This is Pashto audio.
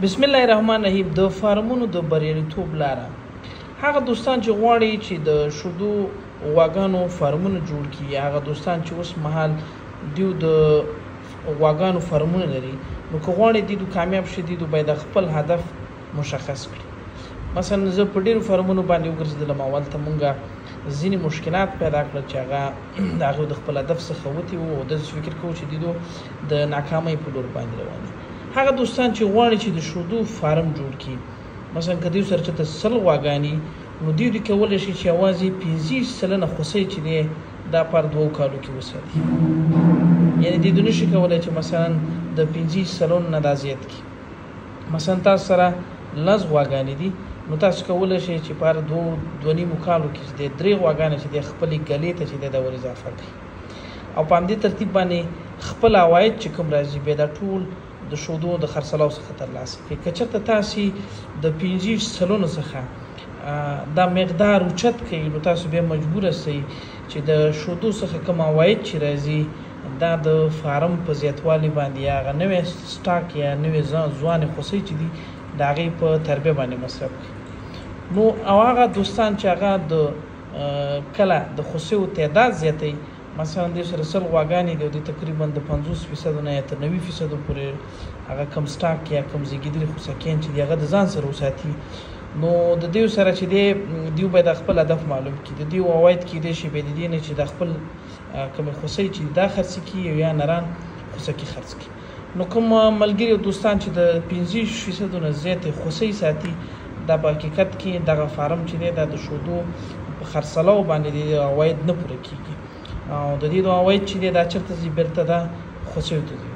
بسم الله الرحمن الرحیم. د فارمونو د بریالیتوب لاره. هغه دوستان چې غواړي چې د شودو غواګانو فارمونه جوړ کړي، هغه دوستان چې اوس مهال دیو د غواګانو فارمونه لري، نو که غواړي دیدو کامیاب شي، دیدو باید خپل هدف مشخص کړي. مثلا زه په ډېرو فارمونو باندې وګرځېدلم، اول ته مونږه ځینې مشکلات پیدا کړل چې هغه د هغوی د خپل هدف څخه وتې وو، او داسې فکر کوو چې دیدو د ناکامۍ په لور باندې روان دي. هغه دوستان چې غواړي چې د شودو فارم جوړ کړي، مثلا که دیو سره چېرته 100 غواګانې، نو دیو کولی شي چې یوازې 50 سلنه خوسۍ چې دی دا پر 2 کالو کې وساتي. یعنې دیو نشي کولی چې مثلا د 50 سلنو نه دا زیات کړي. مثلا تاسو سره 10 غواګانې دي، نو تاسو کولی شئ چې پر 2.5 کالو کې چې دی 3 غواګانې چې دی خپلې ګلې ته چې دی دا ور اضافه کړي، او په همدې ترتیب باندې خپل عواید چې کوم راځي بیا دا ټول د شودو د خرڅلاو څخه ترلاسه کړئ. که چېرته تاسې د 50 سلنو څخه دا مقدار اوچت کړئ، نو تاسو بیا مجبور یاستئ چې د شودو څخه کوم عواید چې راځي دا د فارم په زیاتوالي باندې یا هغه نوی سټاک یا نوې ځوانې خوسۍ چې دي د هغې په تربیه باندې مصرف کړي. نو او هغه دوستان چې هغه د کله د خوسیو تعداد زیاتوي، مثلا دوی سره 100 غواګانې دي او دوی تقریبا د 50% نه یا تر 90% پورې هغه کم سټاک یا کم زیږېدلي خوسکیان چې دي هغه د ځان سره وساتي، نو د دوی سره چې دی دوی باید خپل هدف معلوم کړي. د دوی عواید کیدای شي بیا د دې نه چې د خپل کومې خوسۍ چې دا خرڅ کړي یا نران خوسکي خرڅ کړي. نو کوم ملګري او دوستان چې د 50% نه زیاتې خوسۍ ساتي، دا په حقیقت کې دغه فارم چې دی دا د شودو په خرڅلاو باندې د عواید نه پوره کیږي، او د دې عواید چې دی دا چېرته ځي بیرته دا خوسیو ته ځي.